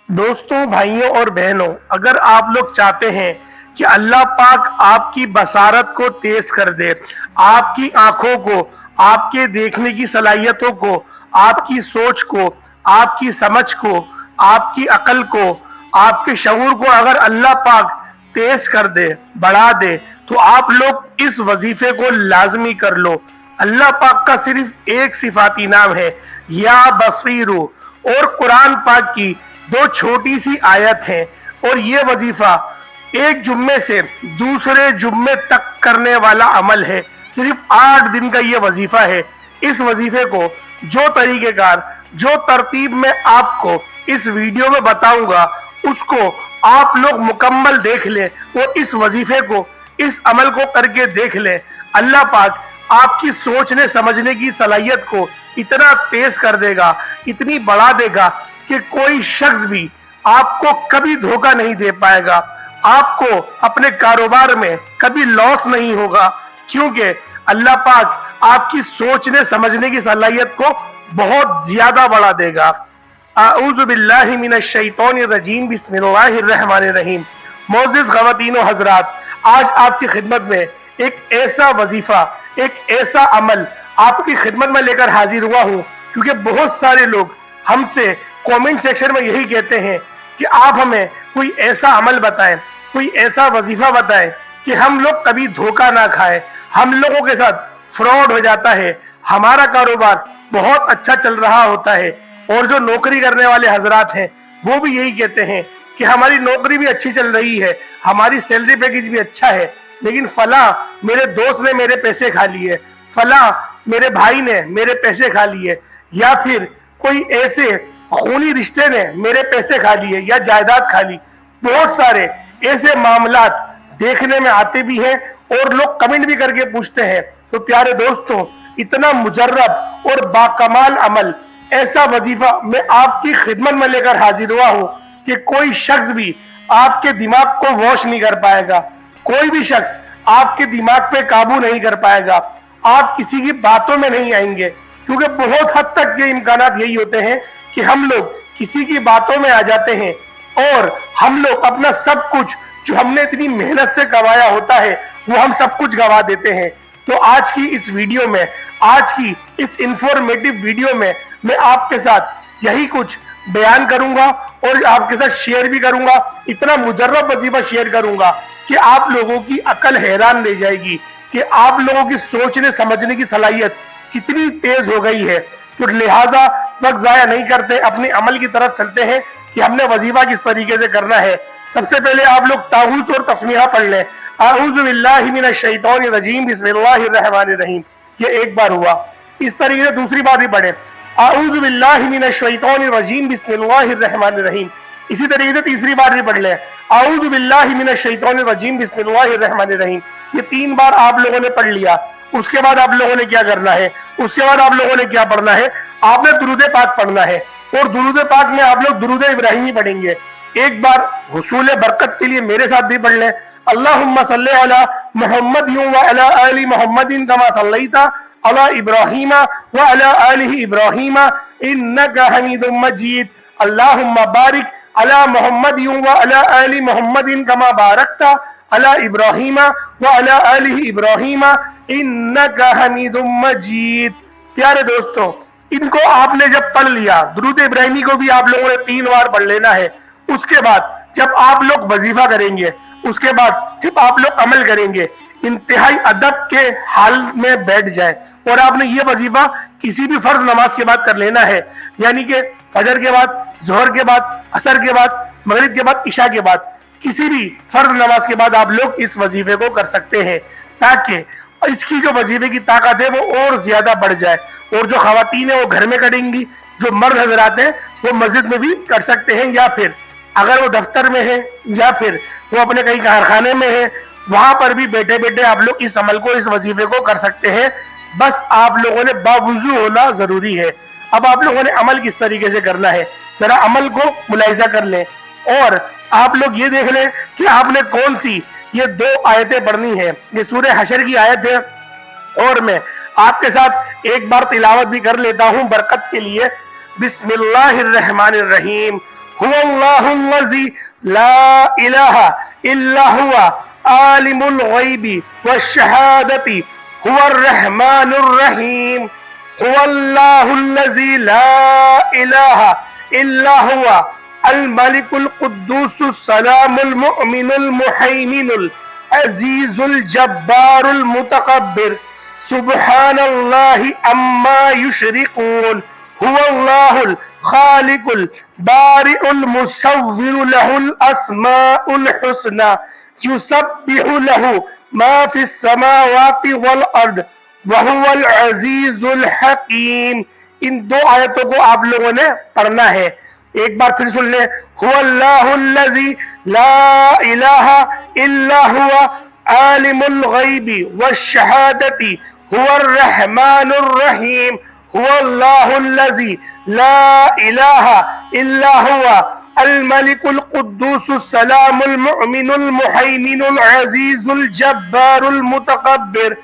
दोस्तों, भाइयों और बहनों, अगर आप लोग चाहते हैं कि अल्लाह पाक आपकी बसारत को तेज कर दे, आपकी आंखों को, आपके देखने की सलाहियतों को, आपकी सोच को, आपकी समझ को, आपकी अकल को, आपके शऊर को अगर अल्लाह पाक तेज कर दे, बढ़ा दे, तो आप लोग इस वजीफे को लाजमी कर लो। अल्लाह पाक का सिर्फ एक सिफाती नाम है, या बसीरू, और कुरान पाक की दो छोटी सी आयत है। और ये वजीफा एक जुम्मे से दूसरे जुम्मे तक करने वाला अमल है। सिर्फ 8 दिन का ये वजीफा है। इस वजीफे को जो तरीकेकार, जो तरतीब में आपको इस वीडियो में बताऊंगा, उसको आप लोग मुकम्मल देख लें और इस वजीफे को, इस अमल को करके देख लें। अल्लाह पाक आपकी सोचने समझने की सलाहियत को इतना तेज कर देगा, इतनी बढ़ा देगा कि कोई शख्स भी आपको कभी धोखा नहीं दे पाएगा। आपको अपने कारोबार में कभी लॉस नहीं होगा, क्योंकि अल्लाह पाक आपकी सोचने समझने की सलाहियत को बहुत ज्यादा बढ़ा देगा। आऊज़ु बिल्लाहि मिनश शैतानिर रजीम, बिस्मिल्लाहिर रहमानिर रहीम। मोअज़्ज़िज़ ख़वातीन व हज़रात, आज आपकी खिदमत में एक ऐसा वजीफा, एक ऐसा अमल आपकी खिदमत में लेकर हाजिर हुआ हूँ, क्योंकि बहुत सारे लोग हमसे कमेंट सेक्शन में यही कहते हैं कि आप हमें कोई ऐसा अमल बताएं, कोई ऐसा वजीफा बताएं कि हम लोग कभी धोखा ना खाएं। हम लोगों के साथ फ्रॉड हो जाता है, हमारा कारोबार बहुत अच्छा चल रहा होता है, और जो नौकरी करने वाले हजरात हैं वो भी यही कहते हैं कि हमारी नौकरी भी अच्छी चल रही है, हमारी सैलरी पैकेज भी अच्छा है, लेकिन फला मेरे दोस्त ने मेरे पैसे खा लिए, फला मेरे भाई ने मेरे पैसे खा लिए, या फिर कोई ऐसे खूनी रिश्ते ने मेरे पैसे खा लिए या जायदाद खा ली। बहुत सारे ऐसे मामलात देखने में आते भी हैं और लोग कमेंट भी करके पूछते हैं। तो प्यारे दोस्तों, इतना मुजर्रब और बाकमाल अमल, ऐसा वजीफा मैं आपकी खिदमत में लेकर हाजिर हुआ हूँ कि कोई शख्स भी आपके दिमाग को वॉश नहीं कर पाएगा, कोई भी शख्स आपके दिमाग पे काबू नहीं कर पाएगा, आप किसी की बातों में नहीं आएंगे। क्योंकि बहुत हद तक ये इम्कानात यही होते हैं कि हम लोग किसी की बातों में आ जाते हैं और हम लोग अपना सब कुछ जो हमने इतनी मेहनत से कमाया होता है वो हम सब कुछ गवा देते हैं। तो आज की इस वीडियो में, आज की इस इंफॉर्मेटिव वीडियो में मैं आपके साथ यही कुछ बयान करूंगा और आपके साथ शेयर भी करूंगा। इतना मुजर्रब वजीफा शेयर करूंगा कि आप लोगों की अकल हैरान रह जाएगी कि आप लोगों की सोचने समझने की सलाहियत कितनी तेज हो गई है। तो लिहाजा वक्त जाया नहीं करते, अपने अमल की तरफ चलते हैं कि हमने वजीफा किस तरीके से करना है। सबसे पहले आप लोग ताऊज़ और तस्मीहा पढ़ लें। आऊज़ु बिल्लाहि मिनश शैतानिर रजीम, बिस्मिल्लाहिर रहमानिर रहीम। ये एक बार हुआ। इस तरीके से दूसरी बार भी पढ़े, आऊज़ु बिल्लाहि मिनश शैतानिर रजीम, बिस्मिल्लाहिर रहमानिर रहीम। इसी तरीके से तीसरी बार भी पढ़ लें, आऊज़ु बिल्लाहि मिनश शैतानिर रजीम, बिस्मिल्लाहिर रहमानिर रहीम। ये 3 बार आप लोगों ने पढ़ लिया। उसके बाद आप लोगों ने क्या करना है, उसके बाद आप लोगों ने क्या पढ़ना है, आपने दुरूद पाक पढ़ना है। और दुरूद पाक में आप लोग दुरूद इब्राहिमी पढ़ेंगे। एक बार हुसूल बरकत के लिए मेरे साथ भी पढ़ लें, अल्लाहुम्मा सल्ली अला मुहम्मद व अला आलि मुहम्मदिन कमा सल्लैता अला इब्राहीम व अला आलि इब्राहीम इन्नका हमीदुम मजीद। अल्लाहुम्मा बारिक अला मुहम्मद व अला आलि मुहम्मदिन कमा बारकता अला इब्राहीम व अला आलि इब्राहीम इन्नका हमीदुम मजीद। प्यारे दोस्तों, इनको आपने जब पढ़ लिया, दुरूद इब्राहिमी को भी आप लोगों ने 3 बार पढ़ लेना है। उसके बाद जब आप लोग वजीफा करेंगे, उसके बाद जब आप लोग अमल करेंगे, इंतहाई अदब के हाल में बैठ जाए। और आपने ये वजीफा किसी भी फर्ज नमाज के बाद कर लेना है, यानी कि फजर के बाद, जोहर के बाद, असर के बाद, मगरिब के बाद, इशा के बाद, किसी भी फर्ज नमाज के बाद आप लोग इस वजीफे को कर सकते हैं, ताकि इसकी जो वजीफे की ताकत है वो और ज्यादा बढ़ जाए। और जो खवातीन है वो घर में करेंगी, जो मर्द हजरात हैं वो मस्जिद में भी कर सकते हैं, या फिर अगर वो दफ्तर में है या फिर वो अपने कहीं कारखाने में है, वहां पर भी बैठे बैठे आप लोग इस अमल को, इस वजीफे को कर सकते हैं। बस आप लोगों ने बावुजू होना जरूरी है। अब आप लोगों ने अमल किस तरीके से करना है, जरा अमल को मुलाहिजा कर लें और आप लोग ये देख लें कि आपने कौन सी ये 2 आयतें पढ़नी है। ये सूरह हशर की आयत है और मैं आपके साथ एक बार तिलावत भी कर लेता हूं बरकत के लिए। बिस्मिल्लाहिर्रहमानिर्रहीम। هو الله الذي لا إله إلا هو عالم الغيب والشهادة هو الرحمن الرحيم. هو الله الذي لا إله إلا هو الملك القدوس السلام المؤمن المهيمن العزيز الجبار المتكبر سبحان الله عما يشركون. هو الله الخالق البارئ المصور له الأسماء الحسنى يسبح له ما في السماوات والأرض وهو العزیز الحکیم. ان دو آیتوں کو آپ لوگوں نے پڑھنا ہے. ایک بار پھر سن لیں. هو اللہ الذی لا الہ الا هو عالم الغیب والشہادۃ هو الرحمن الرحیم. هو اللہ الذی لا الہ الا هو الملك القدوس السلام المؤمن المهيمن العزيز الجبار المتكبر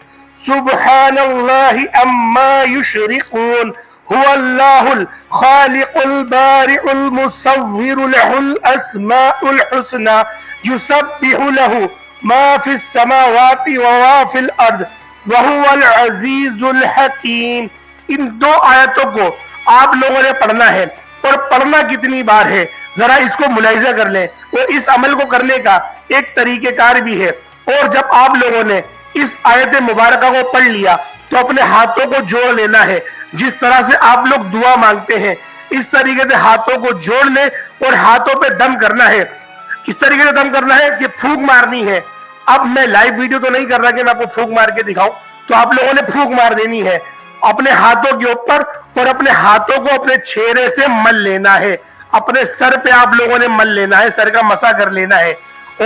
سبحان الله عما يشركون. هو الله الخالق البارئ المصور له الأسماء الحسنى يسبح له ما في السماوات وما في الأرض وهو العزيز الحكيم. ان دو آیتوں کو آپ لوگوں نے پڑھنا ہے. اور پڑھنا کتنی بار ہے ذرا اس کو ملاحظہ کر لیں. اور اس عمل کو کرنے کا ایک طریقہ کار بھی ہے. اور جب آپ لوگوں نے اس آیت مبارکہ کو پڑھ لیا تو اپنے ہاتھوں کو جوڑ لینا ہے. جس طرح سے آپ لوگ دعا مانگتے ہیں اس طریقے سے ہاتھوں کو جوڑ لیں اور ہاتھوں پہ دم کرنا ہے. کس طریقے سے دم کرنا ہے کہ پھونک مارنی ہے. اب میں لائیو ویڈیو تو نہیں کر رہا کہ میں آپ کو پھونک مار کے دکھاؤں, تو آپ لوگوں نے پھونک مار دینی ہے اپنے ہاتھوں کے اوپر اور اپنے ہاتھوں کو اپنے چہرے سے مل لینا ہے. اپنے سر پہ آپ لوگوں نے مل لینا ہے, سر کا مسا کر لینا ہے.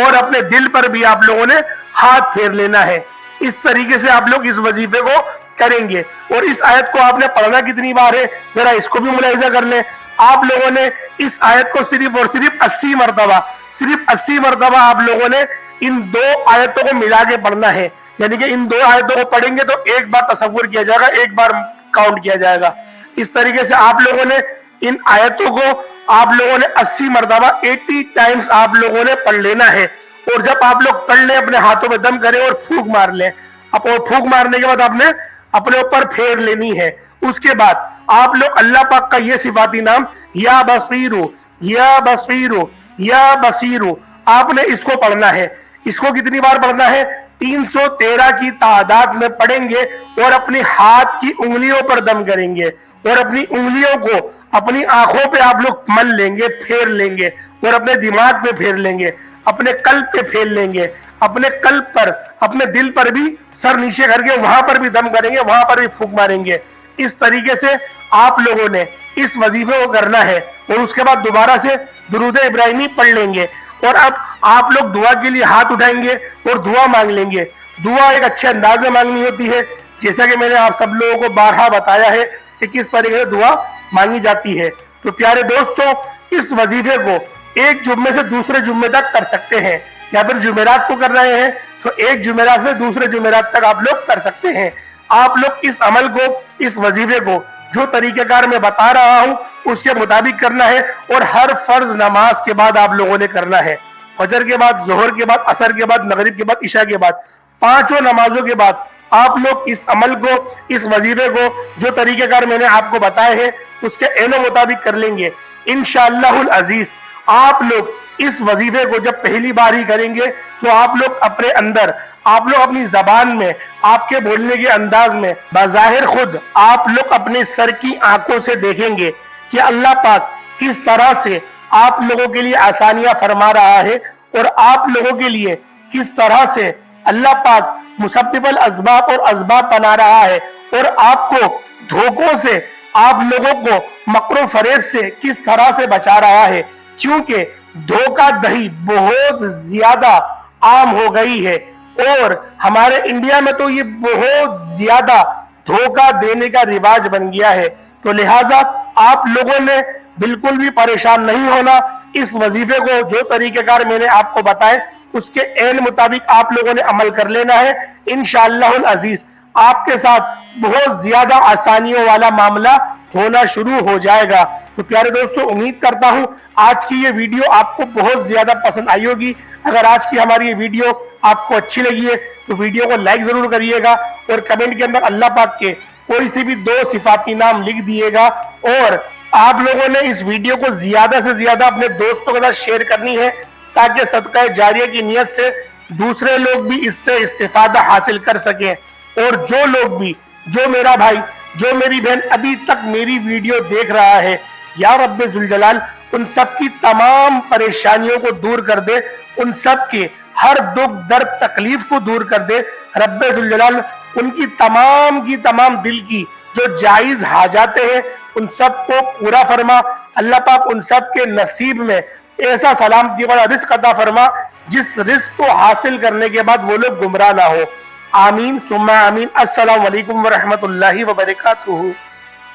اور اپنے دل پر بھی آپ لوگوں نے ہاتھ پھیر لینا ہے. اس طریقے سے آپ لوگ اس وظیفے کو کریں گے. اور اس آیت کو آپ نے پڑھنا کتنی بار ہے ذرا اس کو بھی ملاحظہ کر لیں. آپ لوگوں نے اس آیت کو صرف اور صرف 80 مرتبہ آپ لوگوں نے ان دو آیتوں کو ملا کے پڑھنا ہے. یعنی کہ ان دو آیتوں کو پڑھیں گے تو ایک بار تصور کیا جائے گا, ایک بار کاؤنٹ کیا جائے گا. اس طریقے سے آپ لوگوں نے ان آیتوں کو آپ لوگوں نے 80 مرتبہ 80 ٹائمز آپ لوگوں نے پڑھ لینا ہے. اور جب آپ لوگ پڑھ لیں اپنے ہاتھوں میں دم کریں اور پھونک مار لیں. اب پھونک مارنے کے بعد آپ نے اپنے اوپر پھیر لینی ہے. اس کے بعد آپ لوگ اللہ پاک کا یہ صفاتی نام یا بصیرو یا بصیرو یا بصیرو آپ نے اس کو پڑھنا ہے. اس کو کتنی بار پڑھنا ہے 313 کی تعداد میں پڑھیں گے. اور اپنی ہاتھ کی انگلیوں پر دم کریں گے اور اپنی انگلیوں کو اپنی آنکھوں پہ آپ لوگ مل لیں گے, پھیر لیں گے. اور اپنے دماغ پہ پھیر لیں گے, اپنے قلب پہ پھیر لیں گے, اپنے قلب پر اپنے دل پر بھی سر نیچے کر کے وہاں پر بھی دم کریں گے, وہاں پر بھی پھونک ماریں گے. اس طریقے سے آپ لوگوں نے اس وظیفے کو کرنا ہے. اور اس کے بعد دوبارہ سے درود ابراہیمی پڑھ لیں گے. اور اب آپ لوگ دعا کے لیے ہاتھ اٹھائیں گے اور دعا مانگ لیں گے. دعا ایک اچھے انداز میں مانگنی ہوتی ہے, جیسا کہ میں نے آپ سب لوگوں کو بارہا بتایا ہے کہ کس طریقے سے دعا مانگی جاتی ہے. تو پیارے دوستوں, اس وظیفے کو ایک جمعے سے دوسرے جمعے تک کر سکتے ہیں, یا پھر جمعرات کو کر رہے ہیں تو ایک جمعرات سے دوسرے جمعرات تک آپ لوگ کر سکتے ہیں. آپ لوگ اس عمل کو, اس وظیفے کو جو طریقہ کار میں بتا رہا ہوں اس کے مطابق کرنا ہے. اور ہر فرض نماز کے بعد آپ لوگوں نے کرنا ہے. فجر کے بعد, ظہر کے بعد, عصر کے بعد, مغرب کے بعد, عشاء کے بعد, پانچوں نمازوں کے بعد آپ لوگ اس عمل کو, اس وظیفے کو جو طریقہ کار میں نے آپ کو بتائے ہیں اس کے عین و مطابق کر لیں گے انشاءاللہ العزیز. آپ لوگ اس وظیفے کو جب پہلی بار ہی کریں گے تو آپ لوگ اپنے اندر, آپ لوگ اپنی زبان میں, آپ کے بولنے کے انداز میں بظاہر خود آپ لوگ اپنے سر کی آنکھوں سے دیکھیں گے کہ اللہ پاک کس طرح سے آپ لوگوں کے لیے آسانیاں فرما رہا ہے, اور آپ لوگوں کے لیے کس طرح سے اللہ پاک مسبب الاسباب اور اسباب بنا رہا ہے, اور آپ کو دھوکوں سے, آپ لوگوں کو مکر و فریب سے کس طرح سے بچا رہا ہے. کیونکہ دھوکہ دہی بہت زیادہ عام ہو گئی ہے, اور ہمارے انڈیا میں تو یہ بہت زیادہ دھوکہ دینے کا رواج بن گیا ہے. تو لہٰذا آپ لوگوں نے بالکل بھی پریشان نہیں ہونا. اس وظیفے کو جو طریقہ کار میں نے آپ کو بتائے اس کے عین مطابق آپ لوگوں نے عمل کر لینا ہے. انشاءاللہ العزیز آپ کے ساتھ بہت زیادہ آسانیوں والا معاملہ ہونا شروع ہو جائے گا. تو پیارے دوستوں उम्मीद करता हूं आज की ये वीडियो आपको बहुत ज्यादा पसंद आई होगी। अगर आज की हमारी ये वीडियो आपको अच्छी लगी है तो वीडियो को लाइक जरूर करिएगा और कमेंट के अंदर अल्लाह पाक के कोई से भी 2 सिफाती नाम लिख दिएगा। और आप लोगों ने इस वीडियो को ज्यादा से ज्यादा अपने दोस्तों के साथ शेयर करनी है ताकि सदका जारिया की नियत से दूसरे लोग भी इससे इस्तिफादा हासिल कर सकें। और जो लोग भी, जो मेरा भाई, जो मेरी बहन अभी तक मेरी वीडियो देख रहा है, या रब्बे जुल जलाल उन सब की तमाम परेशानियों को दूर कर दे, उन सब के हर दुख दर्द तकलीफ को दूर कर दे रब्बे जुल जलाल। उनकी तमाम दिल की जो जायज हाजाते हैं उन सब को पूरा फरमा। अल्लाह पाक उन सब के नसीब में ऐसा सलामती वाला रिस्क अता फरमा जिस रिस्क को हासिल करने के बाद वो लोग गुमराह ना हो। आमीन सुम्मा आमीन। अस्सलाम वालेकुम व रहमतुल्लाहि व बरकातुहू।